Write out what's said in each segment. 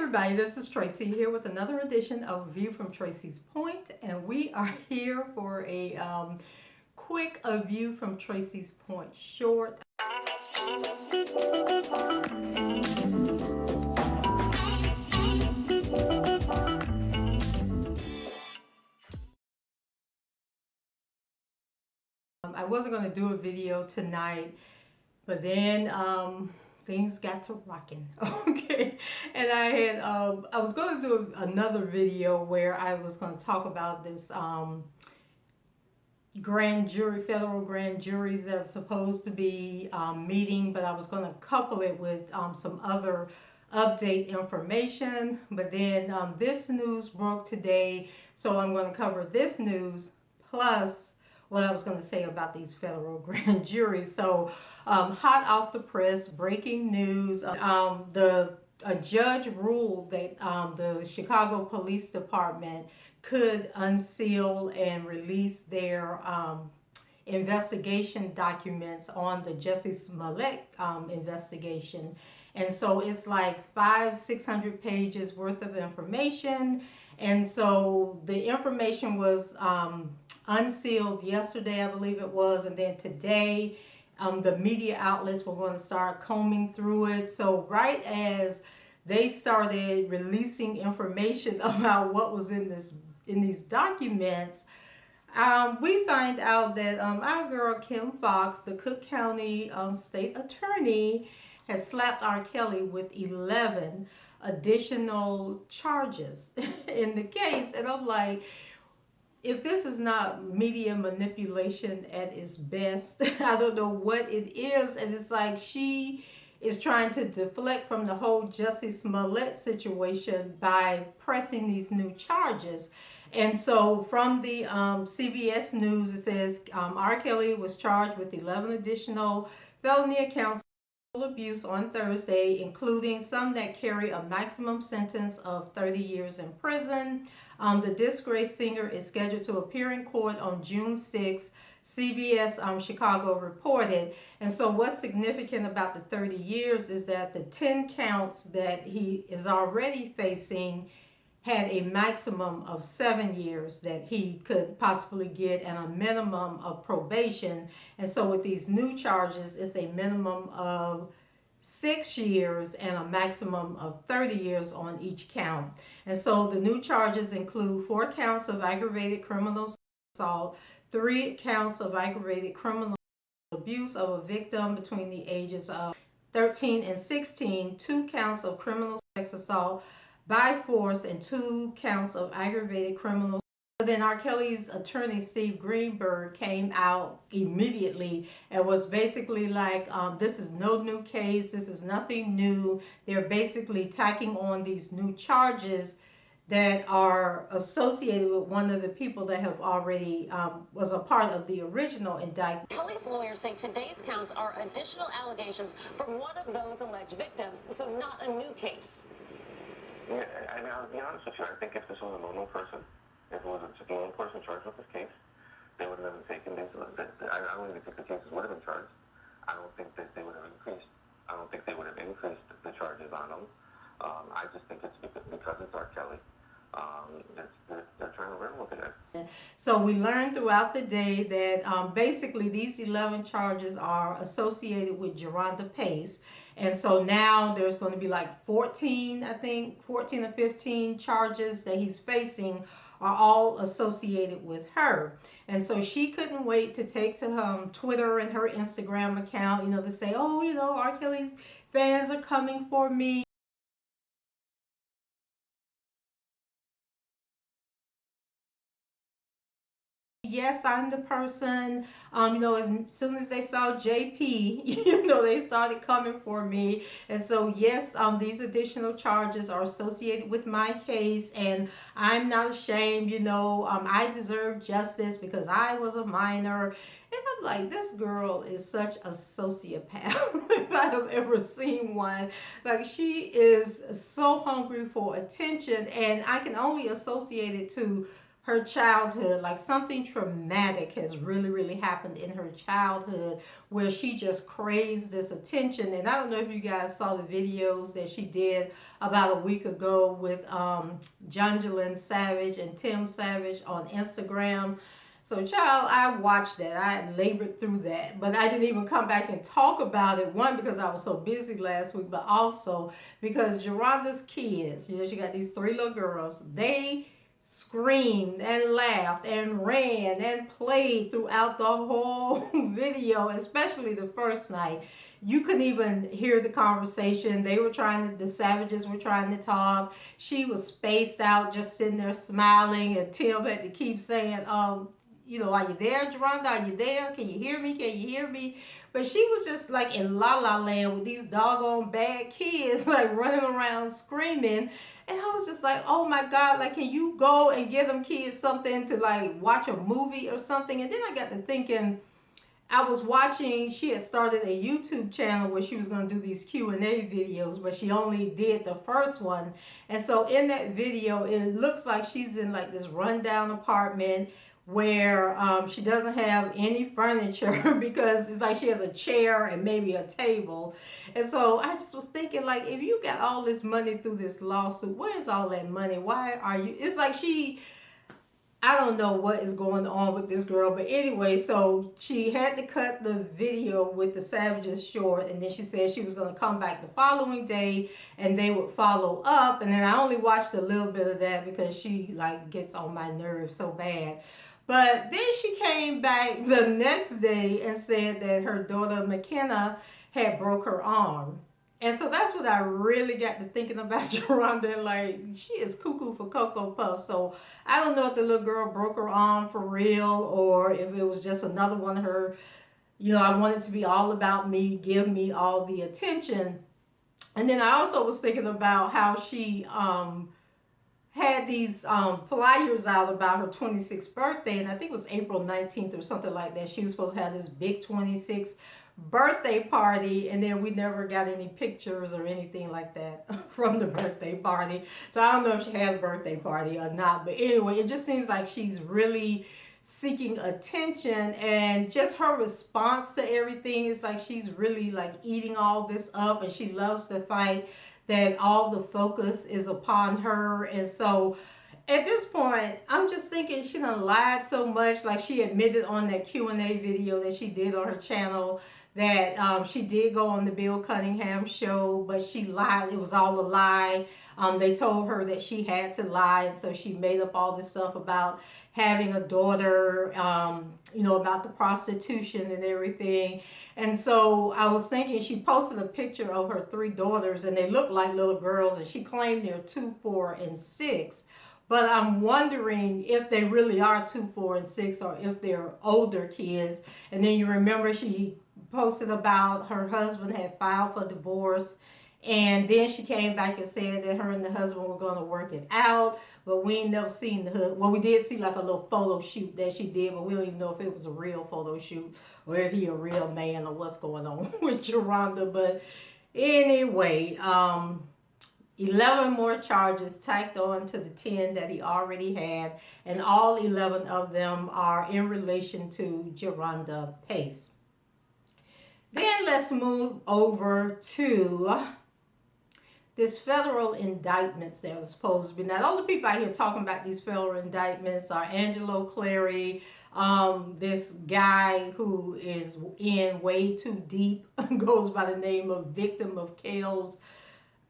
everybody, this is Tracy here with another edition of View from Tracy's Point, and we are here for a quick A View from Tracy's Point short. I wasn't going to do a video tonight, but then things got to rocking. Okay, and I was going to do another video where I was going to talk about this grand jury, federal grand juries that are supposed to be meeting, but I was going to couple it with some other update information. But then this news broke today, so I'm going to cover this news plus what I was going to say about these federal grand juries. So hot off the press, breaking news. A judge ruled that the Chicago Police Department could unseal and release their investigation documents on the Jussie Smollett investigation. And so it's like 600 pages worth of information. And so the information was unsealed yesterday, I believe it was, and then today the media outlets were going to start combing through it. So right as they started releasing information about what was in these documents, we find out that our girl Kim Foxx, the Cook County state attorney, has slapped R. Kelly with 11 additional charges in the case. And I'm like, if this is not media manipulation at its best, I don't know what it is. And it's like she is trying to deflect from the whole Jussie Smollett situation by pressing these new charges. And so from the CBS News, it says R. Kelly was charged with 11 additional felony accounts of abuse on Thursday, including some that carry a maximum sentence of 30 years in prison. The disgraced singer is scheduled to appear in court on June 6th, CBS Chicago reported. And so what's significant about the 30 years is that the 10 counts that he is already facing had a maximum of 7 years that he could possibly get and a minimum of probation. And so with these new charges, it's a minimum of 6 years and a maximum of 30 years on each count. And so the new charges include 4 counts of aggravated criminal assault, 3 counts of aggravated criminal abuse of a victim between the ages of 13 and 16, 2 counts of criminal sex assault by force, and 2 counts of aggravated criminal. So then R. Kelly's attorney, Steve Greenberg, came out immediately and was basically like, this is no new case, this is nothing new. They're basically tacking on these new charges that are associated with one of the people that have already was a part of the original indictment. Kelly's lawyers say today's counts are additional allegations from one of those alleged victims, so not a new case. Yeah, I mean, I'll be honest with you. I think if this was a normal person, if it was just a normal person charged with this case, they would have been taken. I don't even think the cases would have been charged. I don't think that they would have increased. I don't think they would have increased the charges on them. I just think it's because it's R. Kelly. They're trying to run with it. So we learned throughout the day that basically these 11 charges are associated with Jerhonda Pace. And so now there's going to be like 14, I think, 14 or 15 charges that he's facing are all associated with her. And so she couldn't wait to take to Twitter and her Instagram account, to say, oh, R. Kelly fans are coming for me. Yes, I'm the person. As soon as they saw JP, they started coming for me. And so, yes, these additional charges are associated with my case, and I'm not ashamed. I deserve justice because I was a minor. And I'm like, this girl is such a sociopath if I have ever seen one. Like, she is so hungry for attention, and I can only associate it to her childhood, like something traumatic has really, really happened in her childhood where she just craves this attention. And I don't know if you guys saw the videos that she did about a week ago with Jonjolyn Savage and Tim Savage on Instagram. So, child, I watched that. I labored through that. But I didn't even come back and talk about it. One, because I was so busy last week, but also because Jerhonda's kids, she got these 3 little girls, they screamed and laughed and ran and played throughout the whole video, especially the first night. You couldn't even hear the conversation. The Savages were trying to talk. She was spaced out, just sitting there smiling, and Tim had to keep saying, are you there, Jerhonda? Are you there? Can you hear me? Can you hear me? But she was just like in La La Land with these doggone bad kids like running around screaming. And I was just like, oh my God, like, can you go and give them kids something to like watch a movie or something? And then I got to thinking, I was watching, she had started a YouTube channel where she was going to do these Q&A videos, but she only did the first one. And so in that video, it looks like she's in like this rundown apartment where she doesn't have any furniture because it's like she has a chair and maybe a table. And so I just was thinking, like, if you got all this money through this lawsuit, where's all that money? Why are you, it's like I don't know what is going on with this girl, but anyway, so she had to cut the video with the Savages short, and then she said she was going to come back the following day and they would follow up. And then I only watched a little bit of that because she like gets on my nerves so bad. But then she came back the next day and said that her daughter McKenna had broke her arm. And so that's what I really got to thinking about Jerhonda. Like, she is cuckoo for Cocoa Puffs. So I don't know if the little girl broke her arm for real or if it was just another one of her, I want it to be all about me, give me all the attention. And then I also was thinking about how she had these flyers out about her 26th birthday, and I think it was April 19th or something like that. She was supposed to have this big 26th birthday party, and then we never got any pictures or anything like that from the birthday party. So I don't know if she had a birthday party or not, but anyway, it just seems like she's really seeking attention, and just her response to everything is like she's really like eating all this up, and she loves to fight, that all the focus is upon her. And so at this point, I'm just thinking she done lied so much. Like, she admitted on that Q&A video that she did on her channel that she did go on the Bill Cunningham show, but she lied. It was all a lie. They told her that she had to lie, and so she made up all this stuff about having a daughter, about the prostitution and everything. And so I was thinking, she posted a picture of her 3 daughters, and they look like little girls, and she claimed they're 2, 4, and 6. But I'm wondering if they really are 2, 4, and 6, or if they're older kids. And then you remember she posted about her husband had filed for divorce, and then she came back and said that her and the husband were going to work it out. But we ain't never seen the husband. Well, we did see like a little photo shoot that she did, but we don't even know if it was a real photo shoot or if he a real man or what's going on with Jerhonda. But anyway, 11 more charges tacked on to the 10 that he already had, and all 11 of them are in relation to Jerhonda Pace. Then let's move over to this federal indictments that are supposed to be. Now, all the people out here talking about these federal indictments are Angelo Clary, this guy who is in way too deep, goes by the name of Victim of Kales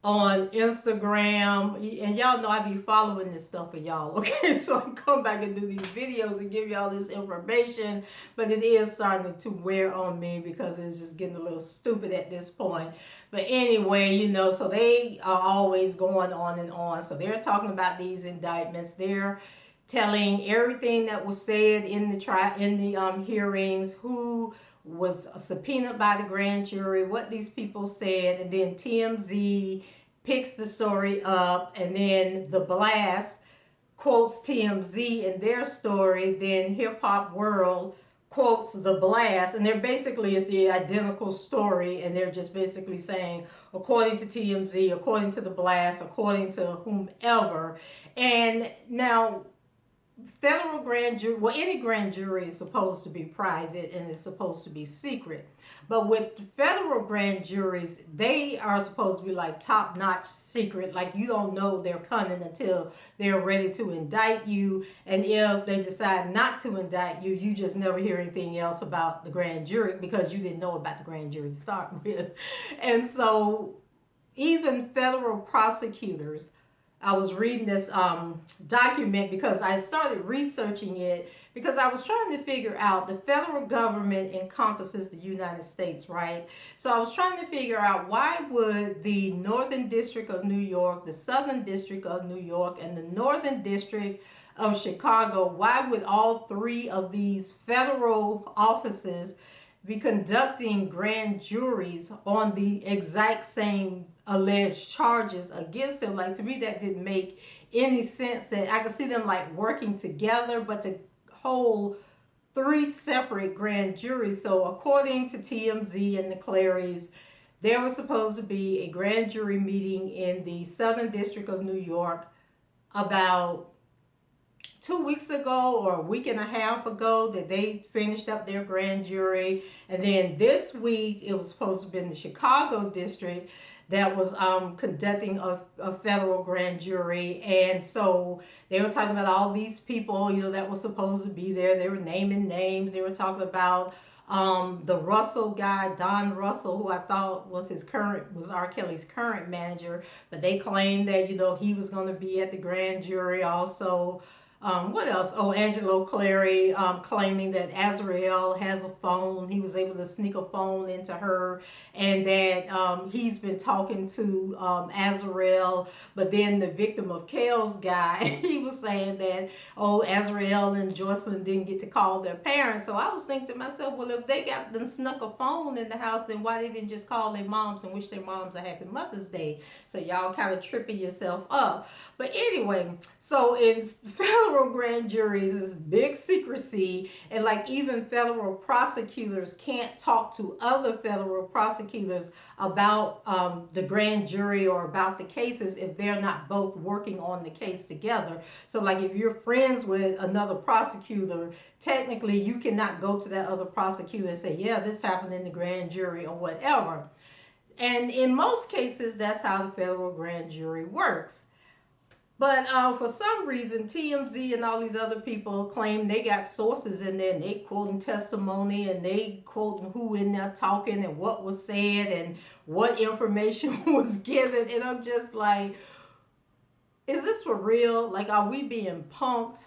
on Instagram. And y'all know I be following this stuff for y'all, okay? So I come back and do these videos and give y'all this information, but it is starting to wear on me because it's just getting a little stupid at this point. But anyway, so they are always going on and on. So they're talking about these indictments. They're telling everything that was said in the hearings, who was subpoenaed by the grand jury, what these people said, and then TMZ picks the story up, and then The Blast quotes TMZ in their story, then Hip Hop World quotes The Blast, and they're basically, it's the identical story, and they're just basically saying, according to TMZ, according to The Blast, according to whomever. And now, federal grand jury, well, any grand jury is supposed to be private and it's supposed to be secret. But with federal grand juries, they are supposed to be like top notch secret. Like you don't know they're coming until they're ready to indict you. And if they decide not to indict you, you just never hear anything else about the grand jury because you didn't know about the grand jury to start with. And so even federal prosecutors, I was reading this document because I started researching it because I was trying to figure out the federal government encompasses the United States, right? So I was trying to figure out why would the Northern District of New York, the Southern District of New York, and the Northern District of Chicago, why would all three of these federal offices be conducting grand juries on the exact same alleged charges against them? Like, to me, that didn't make any sense. That I could see them like working together, but to hold three separate grand juries. So according to TMZ and the Clarys, there was supposed to be a grand jury meeting in the Southern District of New York about 2 weeks ago or a week and a half ago that they finished up their grand jury. And then this week it was supposed to be in the Chicago district that was conducting a federal grand jury. And so they were talking about all these people, that were supposed to be there. They were naming names. They were talking about the Russell guy, Don Russell, who I thought was R. Kelly's current manager, but they claimed that, he was going to be at the grand jury also. What else? Oh, Angelo Clary claiming that Azrael has a phone. He was able to sneak a phone into her, and that he's been talking to Azrael. But then the victim of Kel's guy, he was saying that, Azrael and Jocelyn didn't get to call their parents. So I was thinking to myself, well, if they got them snuck a phone in the house, then why they didn't just call their moms and wish their moms a happy Mother's Day? So y'all kind of tripping yourself up. But anyway, so in federal grand juries is big secrecy, and like even federal prosecutors can't talk to other federal prosecutors about the grand jury or about the cases if they're not both working on the case together. So like if you're friends with another prosecutor, technically you cannot go to that other prosecutor and say, yeah, this happened in the grand jury or whatever. And in most cases, that's how the federal grand jury works. But for some reason, TMZ and all these other people claim they got sources in there, and they quoting testimony, and they quoting who in there talking and what was said and what information was given. And I'm just like, is this for real? Like, are we being punked,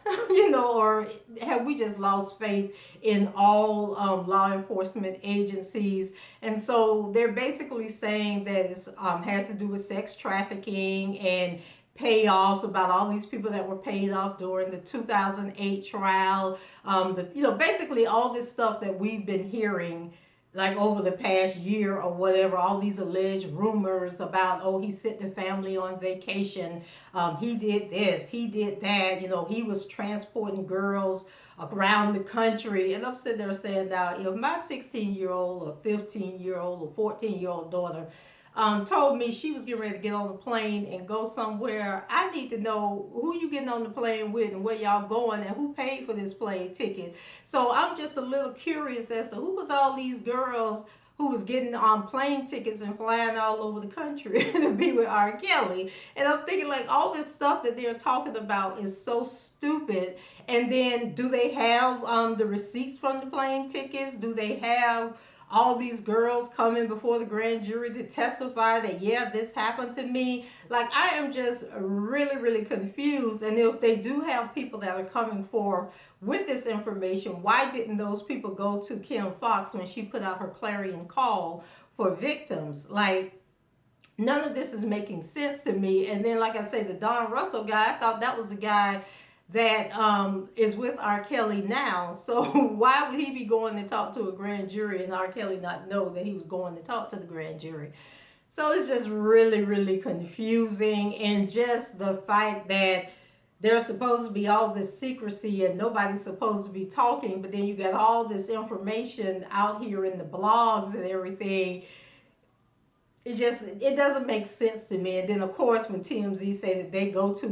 or have we just lost faith in all law enforcement agencies? And so they're basically saying that it has to do with sex trafficking and payoffs, about all these people that were paid off during the 2008 trial. Basically all this stuff that we've been hearing like over the past year or whatever, all these alleged rumors about, he sent the family on vacation, he did this, he did that, he was transporting girls around the country. And I'm sitting there saying, now, if my 16-year-old or 15-year-old or 14-year-old daughter told me she was getting ready to get on the plane and go somewhere, I need to know who you getting on the plane with and where y'all going and who paid for this plane ticket. So I'm just a little curious as to who was all these girls who was getting on plane tickets and flying all over the country to be with R. Kelly. And I'm thinking, like, all this stuff that they're talking about is so stupid. And then do they have the receipts from the plane tickets? Do they have all these girls coming before the grand jury to testify that, yeah, this happened to me? Like, I am just really, really confused. And if they do have people that are coming forth with this information, why didn't those people go to Kim Foxx when she put out her clarion call for victims? Like, none of this is making sense to me. And then, like I say, the Don Russell guy, I thought that was the guy that is with R. Kelly now. So why would he be going to talk to a grand jury and R. Kelly not know that he was going to talk to the grand jury? So it's just really, really confusing. And just the fact that there's supposed to be all this secrecy and nobody's supposed to be talking, but then you got all this information out here in the blogs and everything. It doesn't make sense to me. And then, of course, when TMZ say that they go to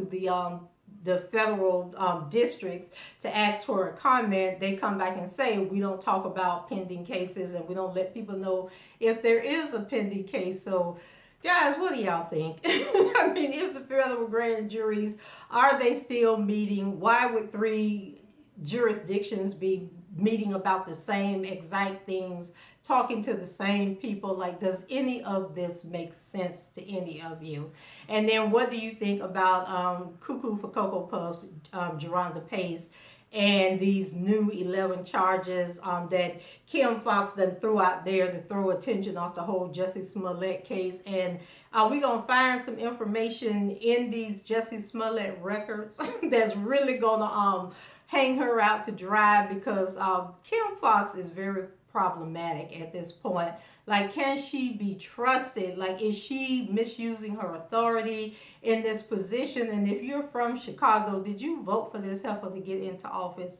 the federal districts to ask for a comment, they come back and say, we don't talk about pending cases and we don't let people know if there is a pending case. So guys, what do y'all think? I mean, is the federal grand juries, are they still meeting? Why would 3 jurisdictions be meeting about the same exact things, talking to the same people? Like, does any of this make sense to any of you? And then what do you think about Cuckoo for Cocoa Puffs, Jerhonda Pace, and these new 11 charges that Kim Foxx done threw out there to throw attention off the whole Jussie Smollett case? And are we going to find some information in these Jussie Smollett records that's really going to hang her out to dry? Because Kim Foxx is very problematic at this point. Like, can she be trusted? Like, is she misusing her authority in this position? And if you're from Chicago, did you vote for this heifer to get into office?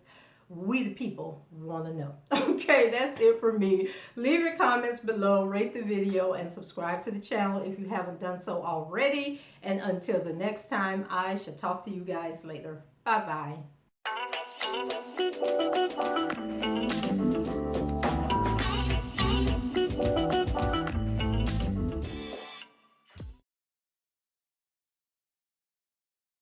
We the people want to know. Okay, that's it for me. Leave your comments below, rate the video, and subscribe to the channel if you haven't done so already. And until the next time, I shall talk to you guys later. Bye-bye.